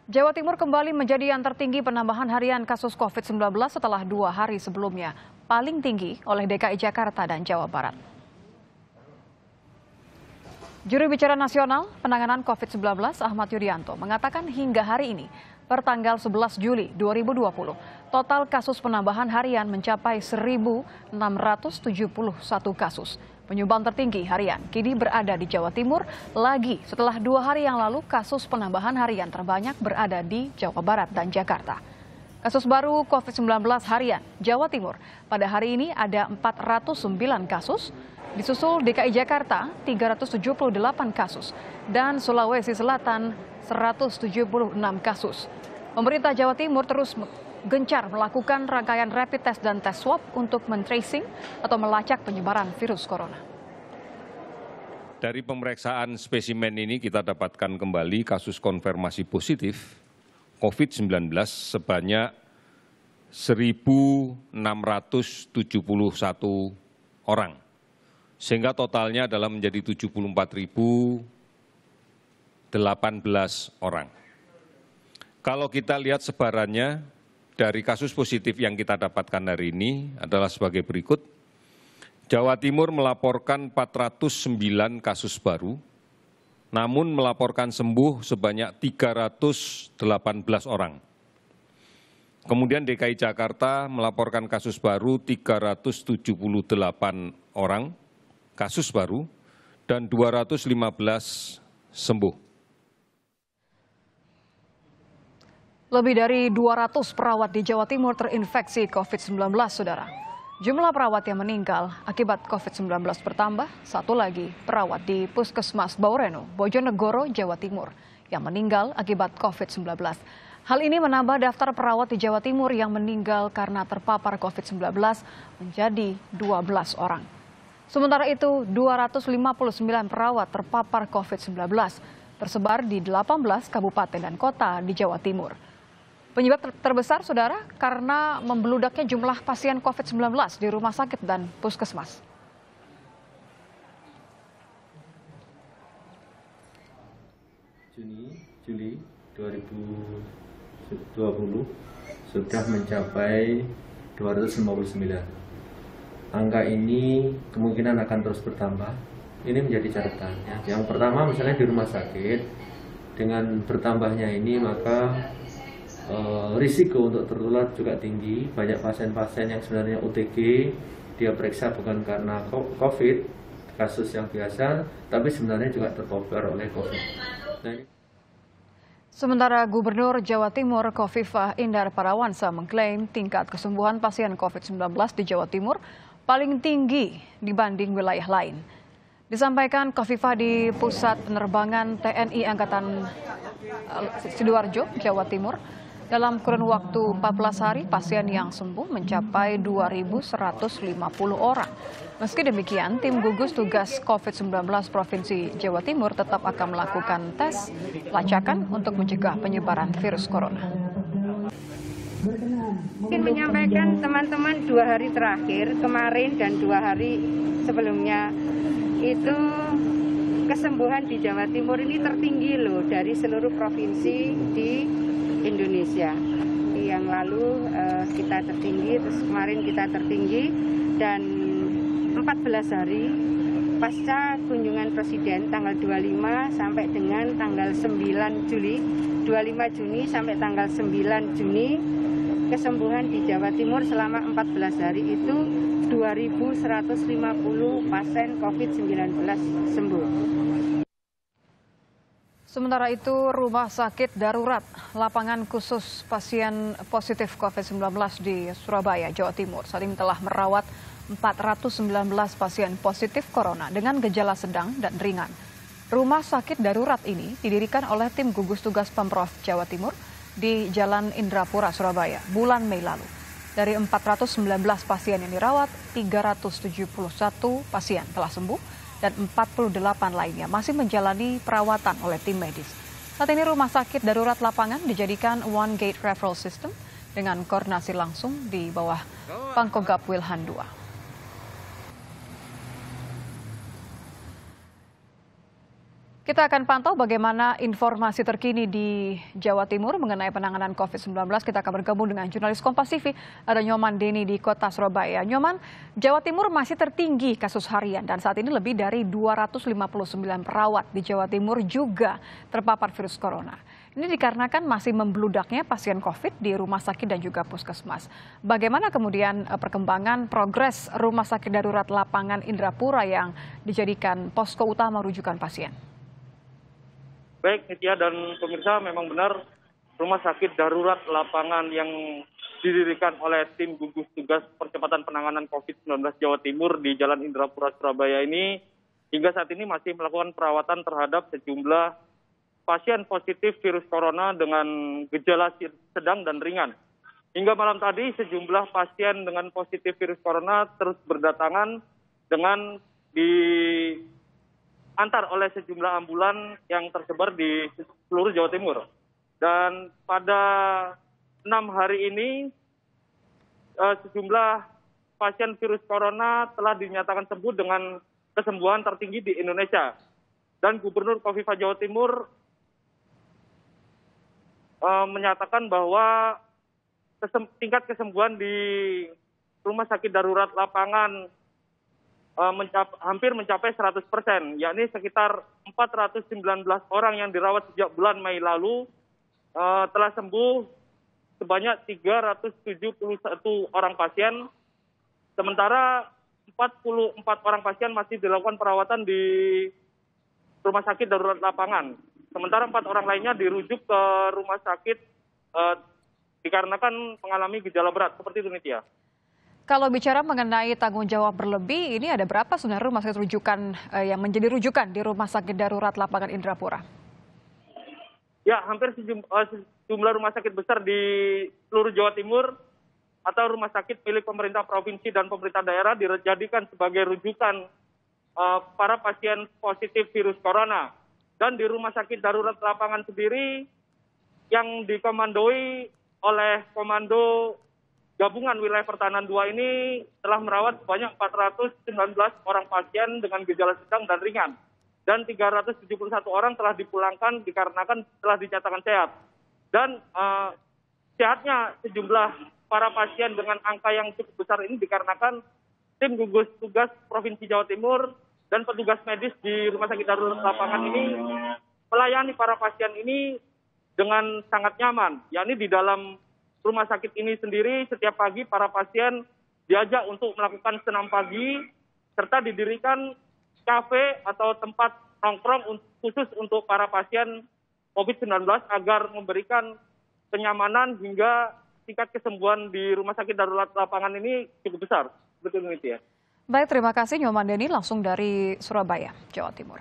Jawa Timur kembali menjadi yang tertinggi penambahan harian kasus COVID-19 setelah 2 hari sebelumnya, paling tinggi oleh DKI Jakarta dan Jawa Barat. Juru bicara nasional penanganan COVID-19 Ahmad Yuryanto mengatakan hingga hari ini, pertanggal 11 Juli 2020, total kasus penambahan harian mencapai 1.671 kasus. Penyumbang tertinggi harian kini berada di Jawa Timur lagi setelah 2 hari yang lalu kasus penambahan harian terbanyak berada di Jawa Barat dan Jakarta. Kasus baru COVID-19 harian Jawa Timur pada hari ini ada 409 kasus, disusul DKI Jakarta 378 kasus dan Sulawesi Selatan 176 kasus. Pemerintah Jawa Timur terus gencar melakukan rangkaian rapid test dan tes swab untuk men-tracing atau melacak penyebaran virus corona. Dari pemeriksaan spesimen ini kita dapatkan kembali kasus konfirmasi positif COVID-19 sebanyak 1.671 orang. Sehingga totalnya adalah menjadi 74.018 orang. Kalau kita lihat sebarannya, dari kasus positif yang kita dapatkan hari ini adalah sebagai berikut. Jawa Timur melaporkan 409 kasus baru, namun melaporkan sembuh sebanyak 318 orang. Kemudian DKI Jakarta melaporkan kasus baru 378 orang, kasus baru, dan 215 sembuh. Lebih dari 200 perawat di Jawa Timur terinfeksi COVID-19, Saudara. Jumlah perawat yang meninggal akibat COVID-19 bertambah, satu lagi perawat di Puskesmas Baureno, Bojonegoro, Jawa Timur, yang meninggal akibat COVID-19. Hal ini menambah daftar perawat di Jawa Timur yang meninggal karena terpapar COVID-19 menjadi 12 orang. Sementara itu, 259 perawat terpapar COVID-19 tersebar di 18 kabupaten dan kota di Jawa Timur. Penyebab terbesar, Saudara, karena membeludaknya jumlah pasien COVID-19 di rumah sakit dan puskesmas. Juli 2020 sudah mencapai 259. Angka ini kemungkinan akan terus bertambah. Ini menjadi catatannya. Yang pertama, misalnya di rumah sakit, dengan bertambahnya ini maka risiko untuk tertular juga tinggi. Banyak pasien-pasien yang sebenarnya OTG, dia periksa bukan karena COVID, kasus yang biasa, tapi sebenarnya juga terpapar oleh COVID. Sementara Gubernur Jawa Timur Khofifah Indar Parawansa mengklaim tingkat kesembuhan pasien COVID-19 di Jawa Timur paling tinggi dibanding wilayah lain. Disampaikan Khofifah di Pusat Penerbangan TNI Angkatan Sidoarjo, Jawa Timur. Dalam kurun waktu 14 hari, pasien yang sembuh mencapai 2.150 orang. Meski demikian, tim gugus tugas COVID-19 Provinsi Jawa Timur tetap akan melakukan tes pelacakan untuk mencegah penyebaran virus corona. Ingin menyampaikan teman-teman 2 hari terakhir, kemarin dan 2 hari sebelumnya, itu kesembuhan di Jawa Timur ini tertinggi loh dari seluruh provinsi di Indonesia. Yang lalu kita tertinggi, terus kemarin kita tertinggi, dan 14 hari pasca kunjungan Presiden tanggal 25 sampai dengan tanggal 9 Juli, 25 Juni sampai tanggal 9 Juni, kesembuhan di Jawa Timur selama 14 hari itu 2.150 pasien COVID-19 sembuh. Sementara itu, Rumah Sakit Darurat Lapangan Khusus Pasien Positif COVID-19 di Surabaya, Jawa Timur saat ini telah merawat 419 pasien positif corona dengan gejala sedang dan ringan. Rumah sakit darurat ini didirikan oleh tim gugus tugas Pemprov Jawa Timur di Jalan Indrapura, Surabaya, bulan Mei lalu. Dari 419 pasien yang dirawat, 371 pasien telah sembuh dan 48 lainnya masih menjalani perawatan oleh tim medis. Saat ini Rumah Sakit Darurat Lapangan dijadikan One Gate Referral System dengan koordinasi langsung di bawah Pangkogap Wilhan II. Kita akan pantau bagaimana informasi terkini di Jawa Timur mengenai penanganan COVID-19. Kita akan bergabung dengan jurnalis Kompas TV, ada Nyoman Deni di kota Surabaya. Nyoman, Jawa Timur masih tertinggi kasus harian dan saat ini lebih dari 259 perawat di Jawa Timur juga terpapar virus corona. Ini dikarenakan masih membludaknya pasien COVID di rumah sakit dan juga puskesmas. Bagaimana kemudian perkembangan progres rumah sakit darurat lapangan Indrapura yang dijadikan posko utama rujukan pasien? Baik, Nitya dan pemirsa, memang benar rumah sakit darurat lapangan yang didirikan oleh tim gugus tugas percepatan penanganan COVID-19 Jawa Timur di Jalan Indrapura, Surabaya ini hingga saat ini masih melakukan perawatan terhadap sejumlah pasien positif virus corona dengan gejala sedang dan ringan. Hingga malam tadi sejumlah pasien dengan positif virus corona terus berdatangan dengan diantar oleh sejumlah ambulan yang tersebar di seluruh Jawa Timur. Dan pada 6 hari ini sejumlah pasien virus corona telah dinyatakan sembuh dengan kesembuhan tertinggi di Indonesia. Dan Gubernur Khofifah Jawa Timur menyatakan bahwa tingkat kesembuhan di rumah sakit darurat lapangan hampir mencapai 100%, yakni sekitar 419 orang yang dirawat sejak bulan Mei lalu telah sembuh sebanyak 371 orang pasien, sementara 44 orang pasien masih dilakukan perawatan di rumah sakit darurat lapangan. Sementara 4 orang lainnya dirujuk ke rumah sakit dikarenakan mengalami gejala berat. Seperti itu, Nitya. Kalau bicara mengenai tanggung jawab berlebih, ini ada berapa sebenarnya rumah sakit rujukan yang menjadi rujukan di rumah sakit darurat lapangan Indrapura? Ya, hampir sejumlah rumah sakit besar di seluruh Jawa Timur atau rumah sakit milik pemerintah provinsi dan pemerintah daerah dijadikan sebagai rujukan para pasien positif virus corona. Dan di rumah sakit darurat lapangan sendiri yang dikomandoi oleh Komando Gabungan Wilayah Pertahanan 2 ini telah merawat sebanyak 419 orang pasien dengan gejala sedang dan ringan. Dan 371 orang telah dipulangkan dikarenakan telah dinyatakan sehat. Dan sehatnya sejumlah para pasien dengan angka yang cukup besar ini dikarenakan tim gugus tugas Provinsi Jawa Timur dan petugas medis di rumah sakit darurat lapangan ini melayani para pasien ini dengan sangat nyaman. Yakni di dalam rumah sakit ini sendiri setiap pagi para pasien diajak untuk melakukan senam pagi serta didirikan kafe atau tempat nongkrong khusus untuk para pasien COVID-19 agar memberikan kenyamanan hingga tingkat kesembuhan di rumah sakit darurat lapangan ini cukup besar. Betul itu ya. Baik, terima kasih Nyoman Deni langsung dari Surabaya, Jawa Timur.